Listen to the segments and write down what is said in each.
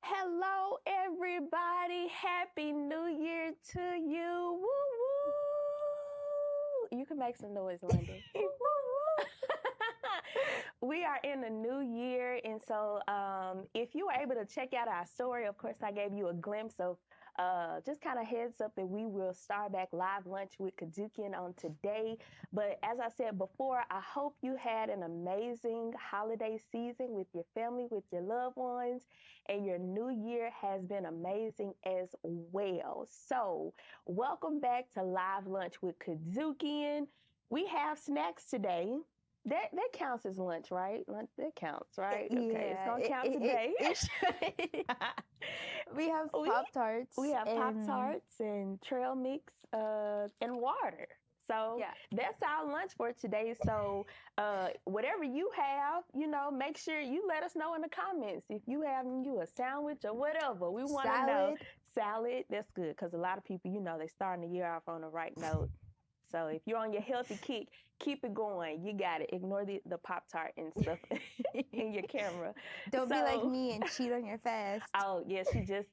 Hello, everybody. Happy New Year to you. Woo woo. You can make some noise, London. Woo woo. We are in the new year, and so if you were able to check out our story, of course, I gave you a glimpse of just kind of heads up that we will start back live lunch with KUDZUKIAN on today. But as I said before, I hope you had an amazing holiday season with your family, with your loved ones, and your new year has been amazing as well. So, welcome back to Live Lunch with KUDZUKIAN. We have snacks today. That counts as lunch, right? That counts, right? Okay, it's gonna count today. We have We- Pop-Tarts. We have Pop-Tarts and trail mix and water. So Yeah. that's our lunch for today. So whatever you have, make sure you let us know in the comments. If you have you a sandwich or whatever, we want to know. Salad, that's good because a lot of people, they starting the year off on the right note. So if you're on your healthy kick, keep it going. You got it. Ignore the Pop-Tart and stuff in your camera. Don't be like me and cheat on your fast. Oh, yeah, she just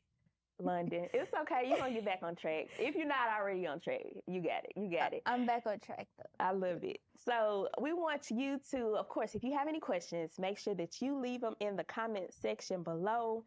London. It's okay. You're going to get back on track. If you're not already on track, you got it. You got it. I'm back on track, though. I love it. So we want you to, of course, if you have any questions, make sure that you leave them in the comment section below.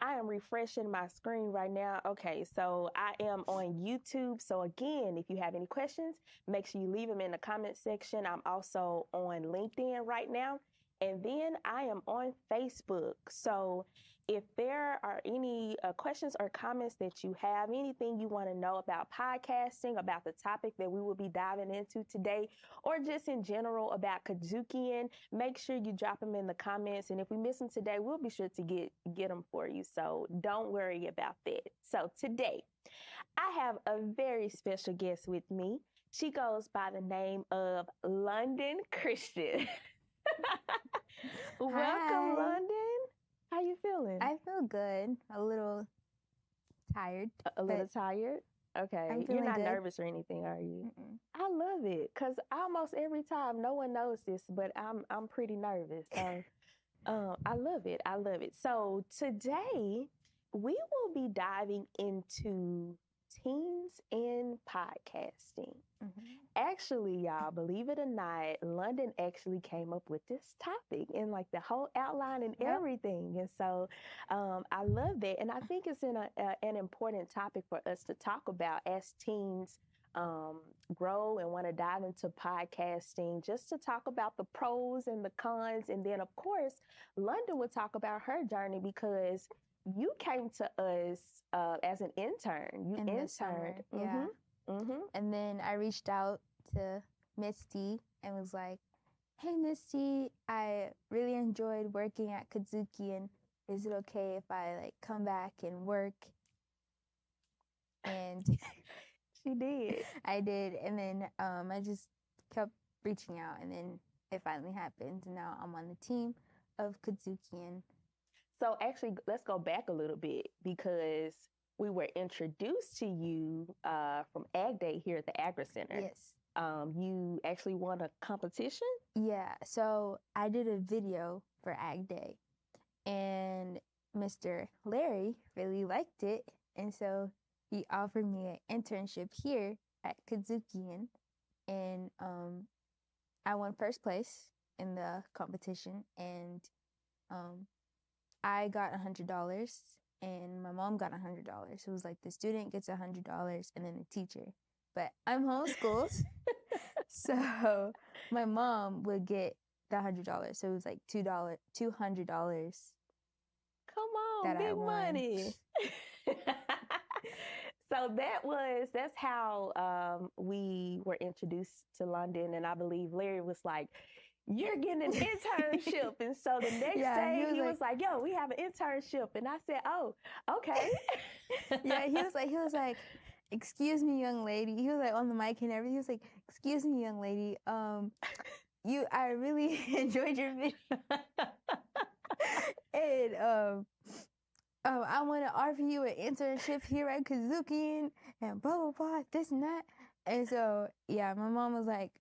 I am refreshing my screen right now. Okay, so I am on YouTube. So again, if you have any questions, make sure you leave them in the comment section. I'm also on LinkedIn right now. And then I am on Facebook. So if there are any questions or comments that you have, anything you want to know about podcasting, about the topic that we will be diving into today, or just in general about KUDZUKIAN, make sure you drop them in the comments. And if we miss them today, we'll be sure to get them for you. So don't worry about that. So today, I have a very special guest with me. She goes by the name of London Christian. Welcome, Hi. London. How you feeling? I feel good. A little tired. A little tired? Okay. You're not nervous or anything, are you? Mm-mm. I love it because almost every time, no one knows this, but I'm pretty nervous. So I love it. I love it. So today we will be diving into teens in podcasting. Mm-hmm. Actually, y'all, believe it or not, London actually came up with this topic and like the whole outline and everything. And so I love that. And I think it's an important topic for us to talk about as teens grow and want to dive into podcasting, just to talk about the pros and the cons. And then, of course, London would talk about her journey because you came to us as an intern. You interned. Yeah. Mm-hmm. And then I reached out to Misty and was like, hey, Misty, I really enjoyed working at KUDZUKIAN. Is it okay if I come back and work? And she did. I did. And then I just kept reaching out, and then it finally happened. And now I'm on the team of KUDZUKIAN. So actually, let's go back a little bit because we were introduced to you from Ag Day here at the Agri Center. Yes. You actually won a competition? Yeah. So I did a video for Ag Day, and Mr. Larry really liked it. And so he offered me an internship here at KUDZUKIAN. And I won first place in the competition. And I got $100. And my mom got $100. It was like the student gets $100 and then the teacher. But I'm homeschooled, so my mom would get the $100. So it was like $200. Come on, big money. So that's how we were introduced to London, and I believe Larry was like, you're getting an internship. And so the next day he was like, yo, we have an internship. And I said, oh, okay. Yeah, he was like, excuse me, young lady. He was like on the mic and everything. He was like, excuse me, young lady. I really enjoyed your video. And I want to offer you an internship here at KUDZUKIAN and blah, blah, blah, this and that. And so, yeah, my mom was like,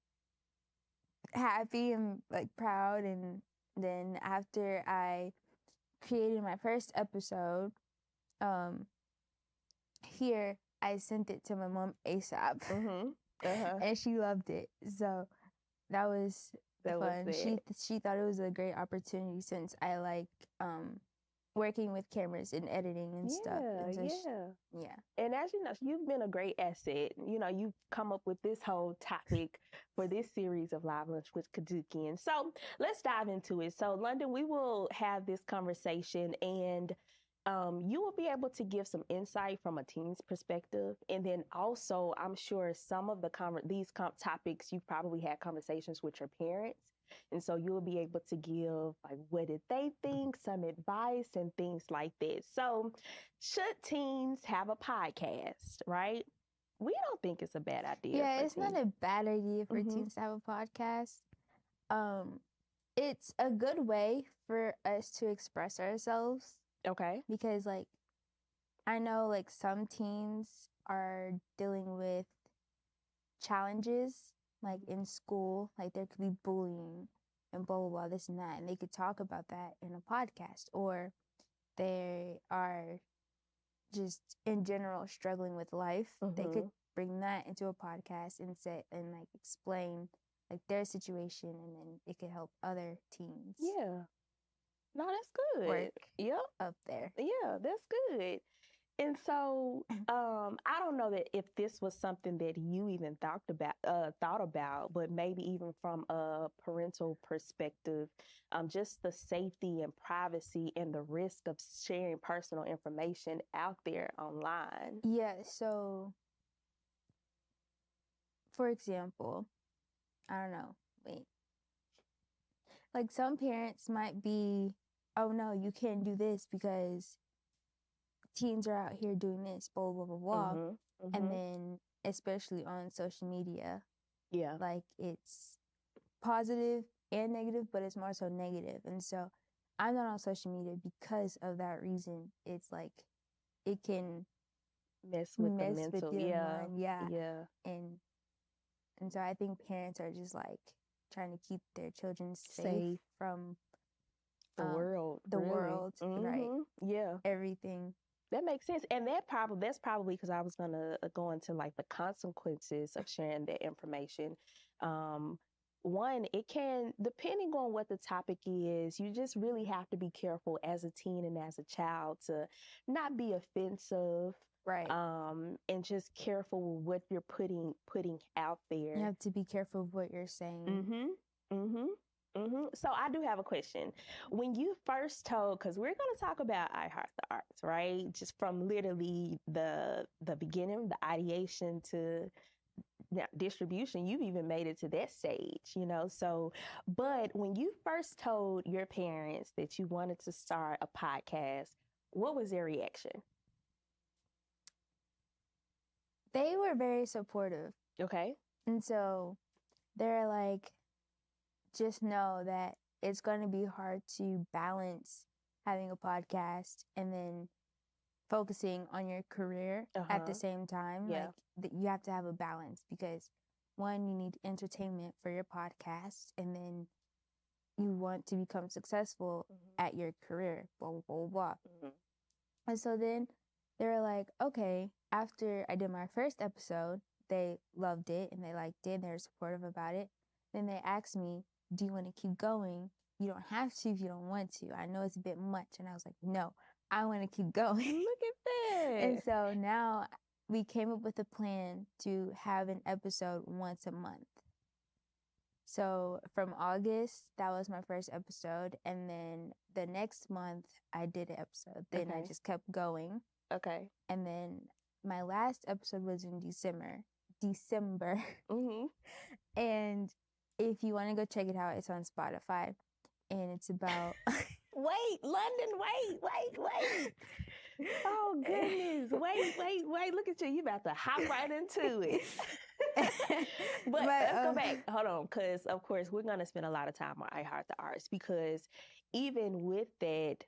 happy and like proud. And then after I created my first episode, here I sent it to my mom ASAP, and she loved it. So that was fun. She thought it was a great opportunity since I like working with cameras and editing and stuff. And so yeah. And as you know, you've been a great asset. You know, you've come up with this whole topic for this series of Live Lunch with KUDZUKIAN. So let's dive into it. So London, we will have this conversation, and you will be able to give some insight from a teen's perspective. And then also, I'm sure some of the topics, you've probably had conversations with your parents. And so you'll be able to give, like, what did they think, some advice and things like that. So should teens have a podcast, right? We don't think it's a bad idea. Yeah, it's not a bad idea for teens to have a podcast. It's a good way for us to express ourselves. Okay. Because, like, I know, like, some teens are dealing with challenges, like, in school. Like, there could be bullying and blah, blah, blah, this and that. And they could talk about that in a podcast. Or they are just, in general, struggling with life. They could bring that into a podcast and like, explain, like, their situation. And then it could help other teens. Yeah. No, that's good. Work up there. Yeah, that's good. And so, I don't know that if this was something that you even thought about, but maybe even from a parental perspective, just the safety and privacy and the risk of sharing personal information out there online. Yeah. So, for example, I don't know. Like, some parents might be, oh no, you can't do this because teens are out here doing this, blah, blah, blah, blah. And then, especially on social media, like, it's positive and negative, but it's more so negative. And so I'm not on social media because of that reason. It's like, it can mess with your mind. Yeah. And so I think parents are just, like, trying to keep their children safe from the world, right? Yeah, everything. That makes sense, and that's probably because I was gonna go into, like, the consequences of sharing that information. One, it can, depending on what the topic is, you just really have to be careful as a teen and as a child to not be offensive. Right. And just careful with what you're putting out there. You have to be careful of what you're saying. So I do have a question. When you first told, because we're going to talk about I Heart the Arts, right? Just from literally the beginning, the ideation to distribution, you've even made it to that stage, you know? So, but when you first told your parents that you wanted to start a podcast, what was their reaction? They were very supportive. Okay. And so they're like, just know that it's going to be hard to balance having a podcast and then focusing on your career at the same time. Yeah. Like, you have to have a balance because, one, you need entertainment for your podcast, and then you want to become successful at your career, blah, blah, blah, blah. And so then they were like, okay, after I did my first episode, they loved it and they liked it and they were supportive about it. Then they asked me, do you want to keep going? You don't have to if you don't want to. I know it's a bit much. And I was like, no, I want to keep going. Look at that. And so now we came up with a plan to have an episode once a month. So from August, that was my first episode. And then the next month, I did an episode. Then I just kept going. Okay. And then my last episode was in December. And if you want to go check it out, it's on Spotify. And it's about... Wait, London, wait. Oh, goodness. Wait. Look at you. You about to hop right into it. But let's go back. Hold on, because, of course, we're going to spend a lot of time on I Heart the Arts because even with that,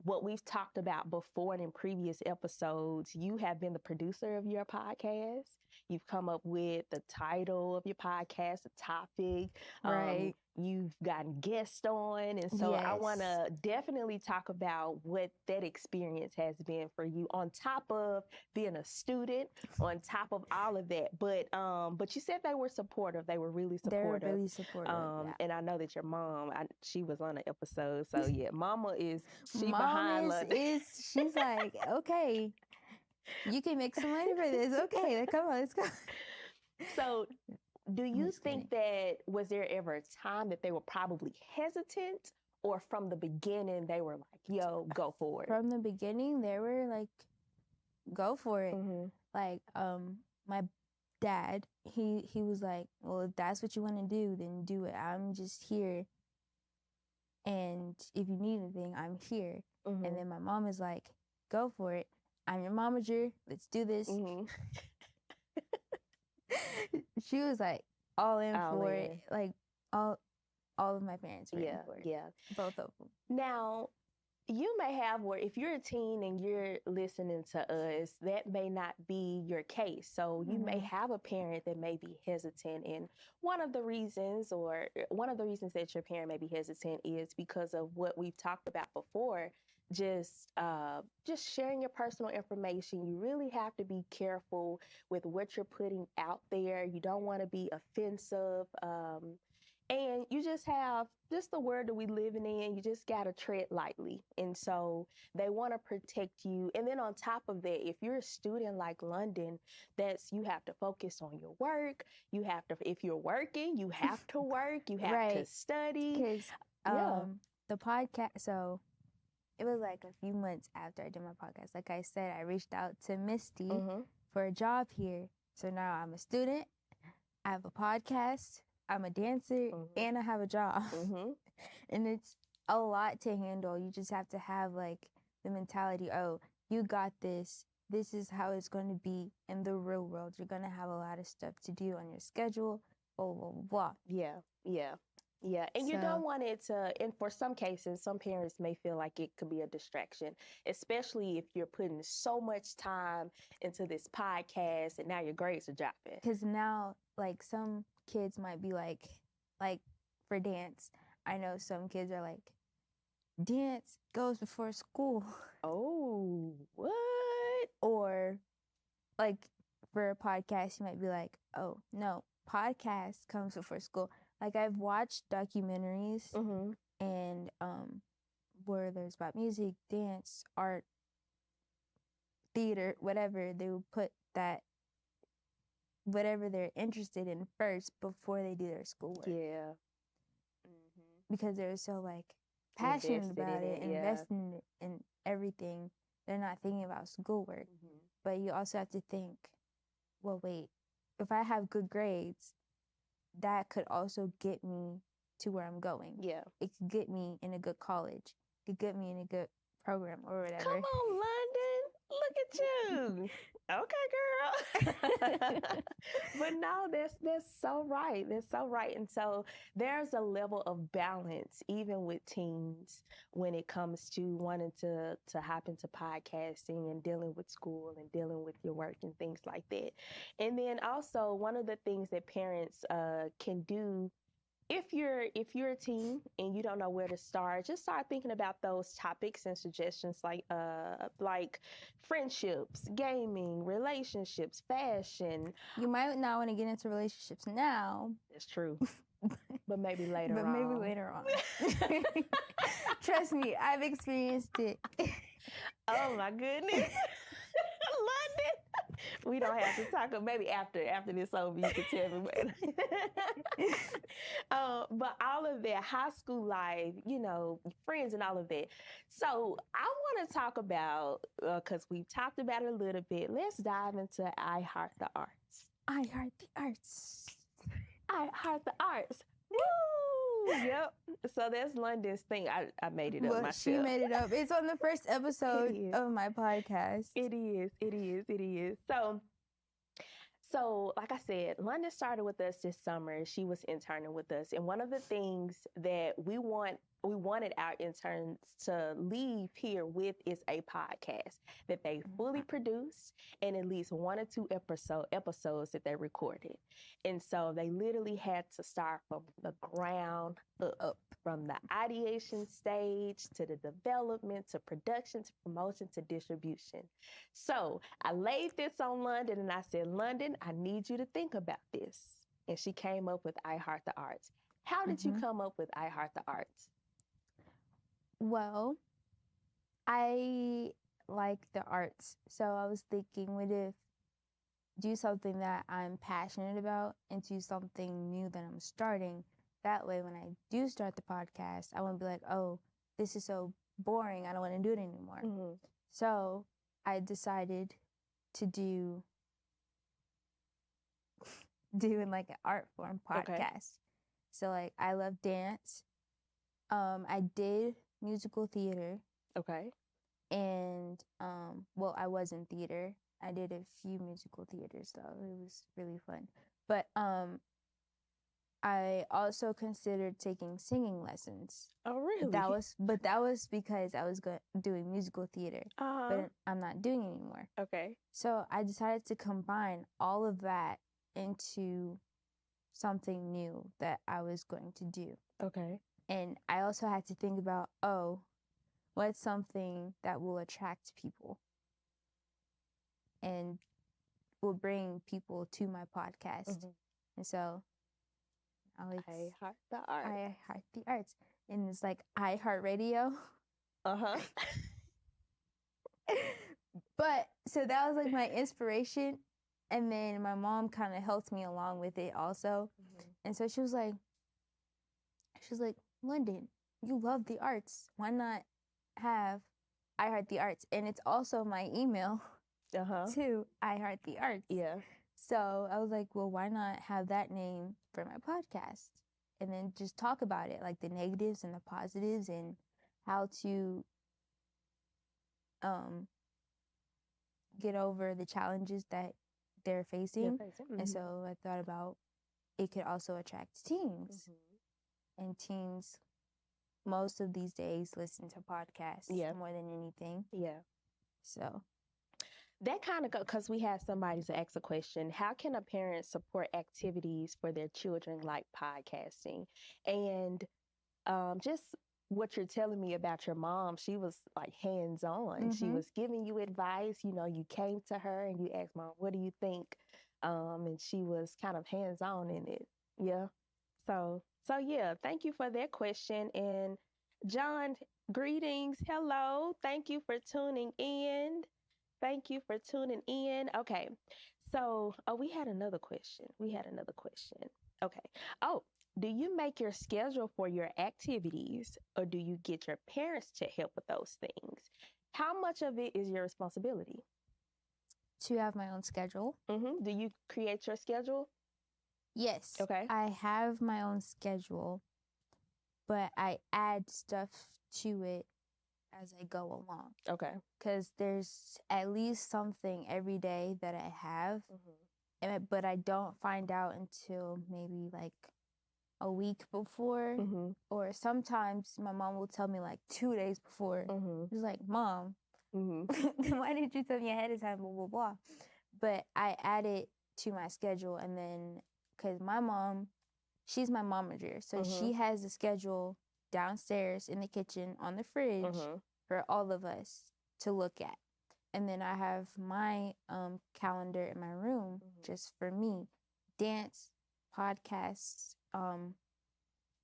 what we've talked about before and in previous episodes, you have been the producer of your podcast. You've come up with the title of your podcast, the topic. Right. You've gotten guests on. And so I want Yes. to definitely talk about what that experience has been for you on top of being a student, on top of all of that. But you said they were supportive. They were really supportive. They're really supportive. Yeah. And I know that your mom, she was on the episode. So yeah, Mama Mom behind London. she's like, okay, you can make some money for this. Okay, come on, let's go. So do you just think that, was there ever a time that they were probably hesitant, or from the beginning they were like, yo, go for it? From the beginning, they were like, go for it. Mm-hmm. Like, my dad, he was like, well, if that's what you want to do, then do it. I'm just here. And if you need anything, I'm here. Mm-hmm. And then my mom is like, go for it. I'm your momager. Let's do this. Mm-hmm. She was like all in for it. Like all of my parents were in for it. Yeah. Both of them. Now, you may have, or if you're a teen and you're listening to us, that may not be your case. So you may have a parent that may be hesitant. And one of the reasons that your parent may be hesitant is because of what we've talked about before. Just sharing your personal information. You really have to be careful with what you're putting out there. You don't want to be offensive. And you just have the world that we living in. You just got to tread lightly. And so they want to protect you. And then on top of that, if you're a student like London, you have to focus on your work. You have to, if you're working, you have to work. You have to study. Because the podcast, so it was like a few months after I did my podcast. Like I said, I reached out to Misty for a job here. So now I'm a student. I have a podcast. I'm a dancer, and I have a job. And it's a lot to handle. You just have to have like the mentality, oh, you got this. This is how it's going to be in the real world. You're going to have a lot of stuff to do on your schedule, blah, blah, blah. Yeah. And you don't want it to, and for some cases, some parents may feel like it could be a distraction, especially if you're putting so much time into this podcast and now your grades are dropping. Because now, like, some kids might be like for dance, I know some kids are like, dance goes before school. Oh, what? Or like for a podcast, you might be like, oh, no, podcast comes before school. Like I've watched documentaries and where there's about music, dance, art, theater, whatever, they will put that whatever they're interested in first before they do their schoolwork. Yeah. Because they're so like passionate about it, investing in everything. They're not thinking about schoolwork. But you also have to think, well, wait, if I have good grades, that could also get me to where I'm going. Yeah. It could get me in a good college. It could get me in a good program or whatever. Come on, London. Look at you. Okay, girl. But no, that's so right. That's so right. And so there's a level of balance, even with teens, when it comes to wanting to hop into podcasting and dealing with school and dealing with your work and things like that. And then also one of the things that parents can do, if you're a teen and you don't know where to start, just start thinking about those topics and suggestions like friendships, gaming, relationships, fashion. You might not want to get into relationships now. That's true. But maybe later on. But maybe later on. Trust me, I've experienced it. Oh my goodness. London. We don't have to talk. Maybe after this over, you can tell me. But all of that, high school life, friends and all of that. So I want to talk about, because we've talked about it a little bit. Let's dive into I Heart the Arts. I Heart the Arts. I Heart the Arts. Woo! Yep. So that's London's thing. I made it up myself. She made it up. It's on the first episode of my podcast. It is. So, like I said, London started with us this summer. She was interning with us, and one of the things that we wanted our interns to leave here with is a podcast that they fully produced and at least 1 or 2 episodes that they recorded. And so they literally had to start from the ground up, from the ideation stage to the development to production to promotion to distribution. So I laid this on London and I said, London, I need you to think about this. And she came up with I Heart the Arts. How did you come up with I Heart the Arts? Well, I like the arts. So I was thinking, what if do something that I'm passionate about into something new that I'm starting? That way, when I do start the podcast, I won't be like, oh, this is so boring. I don't want to do it anymore. Mm-hmm. So I decided to doing like an art form podcast. Okay. So like I love dance. I did musical theater, Okay. and well, I was in theater. I did a few musical theaters though. It was really fun. But I also considered taking singing lessons. Oh, really? That was because I was doing musical theater, but I'm not doing anymore. Okay. So I decided to combine all of that into something new that I was going to do. Okay. And I also had to think about, what's something that will attract people and will bring people to my podcast. Mm-hmm. And so I Heart the Arts. I Heart the Arts. And it's like iHeartRadio. Uh-huh. But so that was like my inspiration. And then my mom kind of helped me along with it also. Mm-hmm. And so she was like, London, you love the arts. Why not have I Heart the Arts? And it's also my email to I Heart the Arts. Yeah. So I was like, well, why not have that name for my podcast? And then just talk about it, like the negatives and the positives and how to get over the challenges that they're facing. Mm-hmm. And so I thought about it could also attract teens. Mm-hmm. And teens, most of these days, listen to podcasts more than anything. Yeah. So that kind of because we had somebody to ask a question. How can a parent support activities for their children like podcasting? And just what you're telling me about your mom, she was like hands-on. Mm-hmm. She was giving you advice. You know, you came to her and you asked, Mom, what do you think? And she was kind of hands-on in it. Yeah. So yeah, thank you for that question. And John, greetings. Hello. Thank you for tuning in. Okay. So, we had another question. Okay. Oh, do you make your schedule for your activities or do you get your parents to help with those things? How much of it is your responsibility? To have my own schedule. Mm-hmm. Do you create your schedule? Yes. Okay. I have my own schedule, but I add stuff to it as I go along. Okay. Because there's at least something every day that I have, but I don't find out until maybe like a week before, or sometimes my mom will tell me like 2 days before. She's like, Mom, why didn't you tell me ahead of time, blah, blah, blah. But I add it to my schedule, and then, because my mom, she's my momager, so she has the schedule downstairs in the kitchen on the fridge for all of us to look at. And then I have my calendar in my room just for me. Dance, podcasts,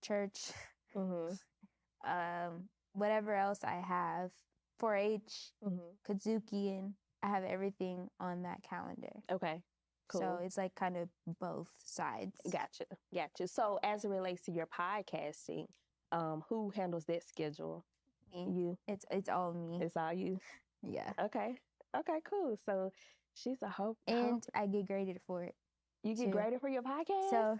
church, whatever else I have, 4-H, KUDZUKIAN, I have everything on that calendar. Okay. Cool. So it's like kind of both sides. Gotcha. So as it relates to your podcasting, who handles that schedule? Me. You. It's all me. It's all you. Yeah. Okay, cool. So she's a hope. And I get graded for it. You get graded for your podcast?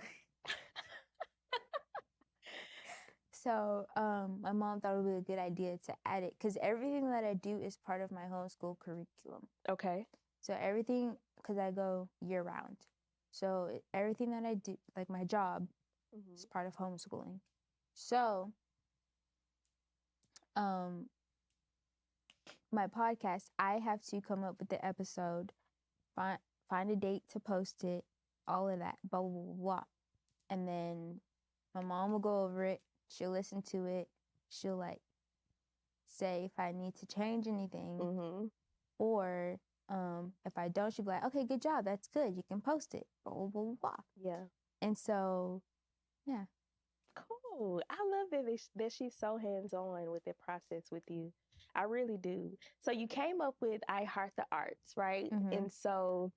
So my mom thought it would be a good idea to add it because everything that I do is part of my homeschool curriculum. Okay. So everything, because I go year round. So everything that I do, like my job, is part of homeschooling. So, my podcast, I have to come up with the episode, find a date to post it, all of that, blah, blah, blah, blah. And then my mom will go over it. She'll listen to it. She'll like say if I need to change anything, or if I don't, she'll be like, okay, good job. That's good. You can post it. Blah, blah, blah, blah. Yeah. And so, yeah. Cool. I love that she's so hands-on with the process with you. I really do. So you came up with I Heart the Arts, right? And so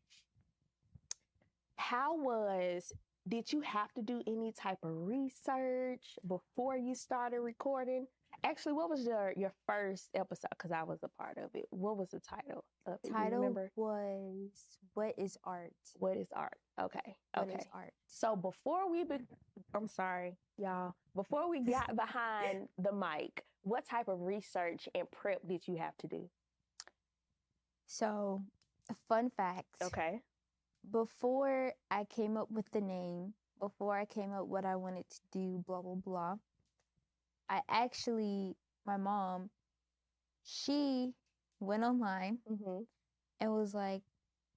did you have to do any type of research before you started recording? Actually, what was your first episode? Because I was a part of it. What was the title of it? Title was What is Art? What is Art? Okay. What is art? So before I'm sorry, y'all. Before we got behind the mic, what type of research and prep did you have to do? So, fun fact. Okay. Before I came up with the name, before I came up what I wanted to do, blah, blah, blah, my mom, she went online and was like,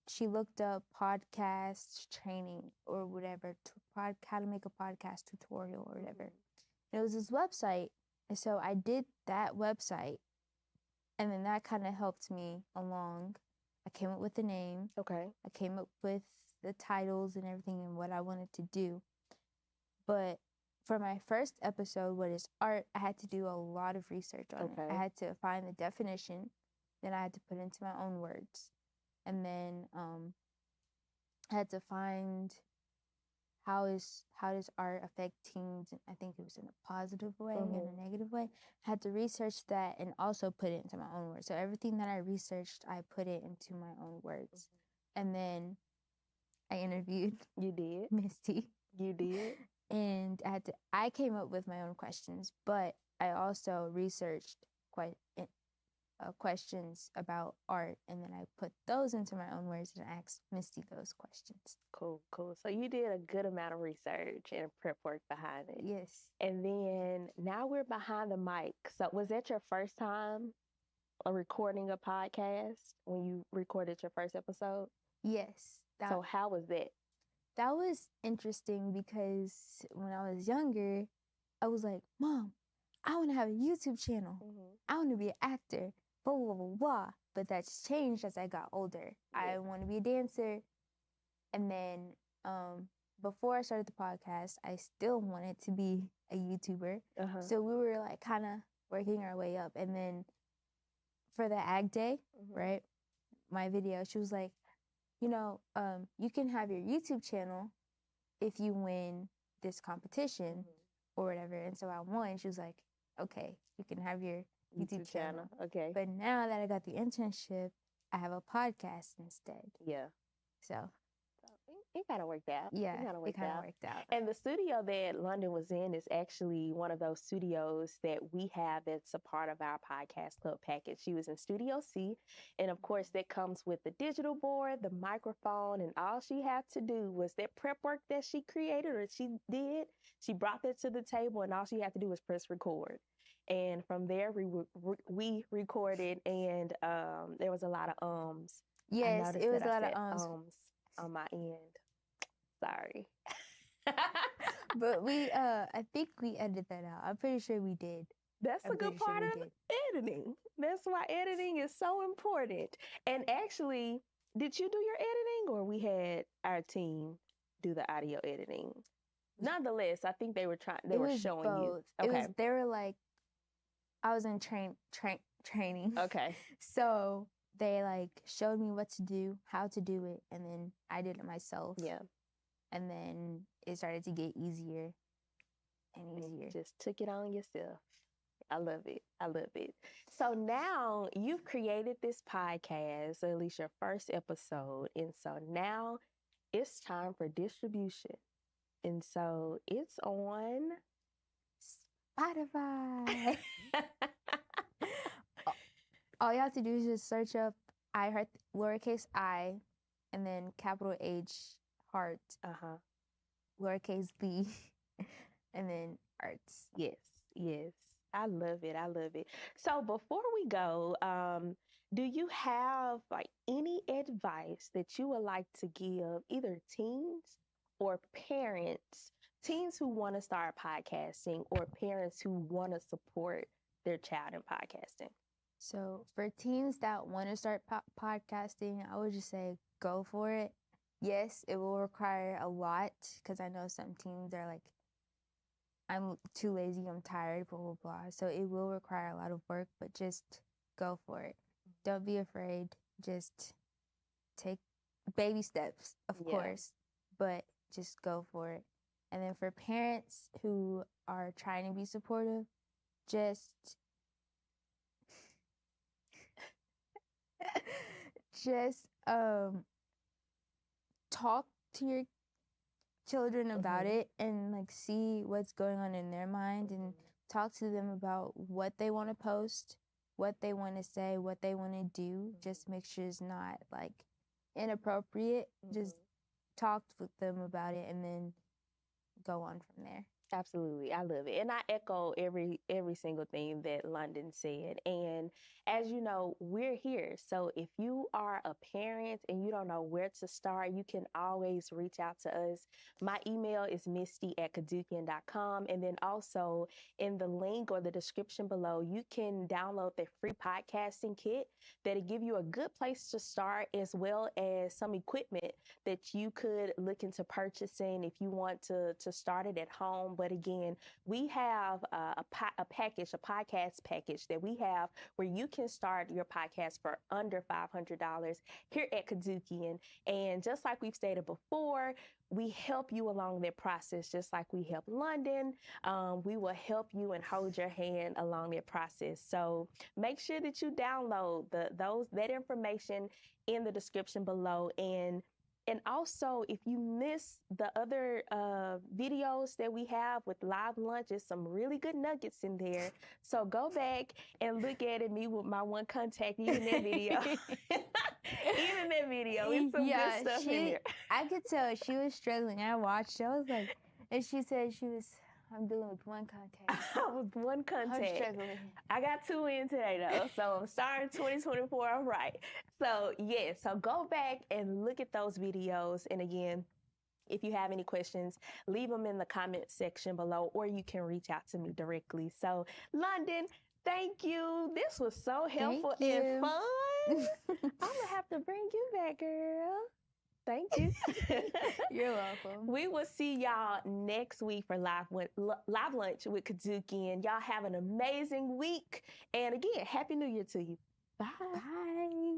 she looked up podcast training or whatever, how to make a podcast tutorial or whatever. And it was this website. And so I did that website. And then that kind of helped me along. I came up with the name. Okay. I came up with the titles and everything and what I wanted to do. But for my first episode, What is Art, I had to do a lot of research on it. I had to find the definition. Then I had to put it into my own words. And then I had to find how does art affect teens? I think it was in a positive way and a negative way. I had to research that and also put it into my own words. So everything that I researched, I put it into my own words. And then I interviewed. You did? Misty. You did? And I came up with my own questions, but I also researched questions about art, and then I put those into my own words and asked Misty those questions. Cool. So you did a good amount of research and prep work behind it. Yes. And then now we're behind the mic. So was that your first time recording a podcast when you recorded your first episode? Yes. So how was that? That was interesting because when I was younger, I was like, Mom, I want to have a YouTube channel. I want to be an actor, blah, blah, blah, blah. But that's changed as I got older. I want to be a dancer. And then before I started the podcast, I still wanted to be a YouTuber. So we were like kind of working our way up. And then for the Ag Day, right, my video, she was like, you can have your YouTube channel if you win this competition or whatever. And so I won. She was like, okay, you can have your YouTube channel. Okay. But now that I got the internship, I have a podcast instead. Yeah. So it kind of worked out. Yeah, it kind of worked out. And the studio that London was in is actually one of those studios that we have that's a part of our podcast club package. She was in Studio C. And of course, that comes with the digital board, the microphone, and all she had to do was that prep work that she created or she did. She brought that to the table, and all she had to do was press record. And from there, we recorded, and there was a lot of ums. Yes, it was a lot of ums on my end. Sorry. But I think we edited that out. I'm pretty sure we did. That's a good part of editing. That's why editing is so important. And actually, did you do your editing, or we had our team do the audio editing? Nonetheless, I think they were showing both. You. Okay. They were like, I was in training. Okay. So they like showed me what to do, how to do it, and then I did it myself. Yeah. And then it started to get easier and easier. You just took it on yourself. I love it. So now you've created this podcast, or at least your first episode. And so now it's time for distribution. And so it's on Spotify. All you have to do is just search up I Heart, lowercase I, and then capital H, heart, Uh-huh. lowercase b, and then arts. Yes, yes. I love it. I love it. So before we go, do you have like any advice that you would like to give either teens or parents, teens who want to start podcasting or parents who want to support their child in podcasting? So for teens that want to start podcasting, I would just say go for it. Yes, it will require a lot because I know some teens are like, I'm too lazy, I'm tired, blah, blah, blah. So it will require a lot of work, but just go for it. Don't be afraid. Just take baby steps, of course, but just go for it. And then for parents who are trying to be supportive, just talk to your children about it and like see what's going on in their mind and talk to them about what they want to post, what they want to say, what they want to do. Just make sure it's not like inappropriate. Just talk with them about it and then go on from there. Absolutely. I love it. And I echo every single thing that London said. And as you know, we're here. So if you are a parent and you don't know where to start, you can always reach out to us. My email is misty@KUDZUKIAN.com. And then also in the link or the description below, you can download the free podcasting kit that'll give you a good place to start, as well as some equipment that you could look into purchasing if you want to start it at home. But again, we have a podcast package that we have where you can start your podcast for under $500 here at KUDZUKIAN. And just like we've stated before, we help you along that process, just like we help London. We will help you and hold your hand along that process. So make sure that you download that information in the description below. And also, if you miss the other videos that we have with live lunch, there's some really good nuggets in there. So go back and look at it, me with my one contact, even that video. Even that video, it's some good stuff in there. I could tell she was struggling. I watched, I was like, and she said I'm dealing with one contact. With one contact. I'm struggling. I got 2 in today, though. So I'm starting 2024. All right. So, yeah. So go back and look at those videos. And again, if you have any questions, leave them in the comment section below, or you can reach out to me directly. So, London, thank you. This was so helpful and fun. I'm going to have to bring you back, girl. Thank you. You're welcome. We will see y'all next week for live lunch with KUDZUKIAN. Y'all have an amazing week. And again, Happy New Year to you. Bye. Bye.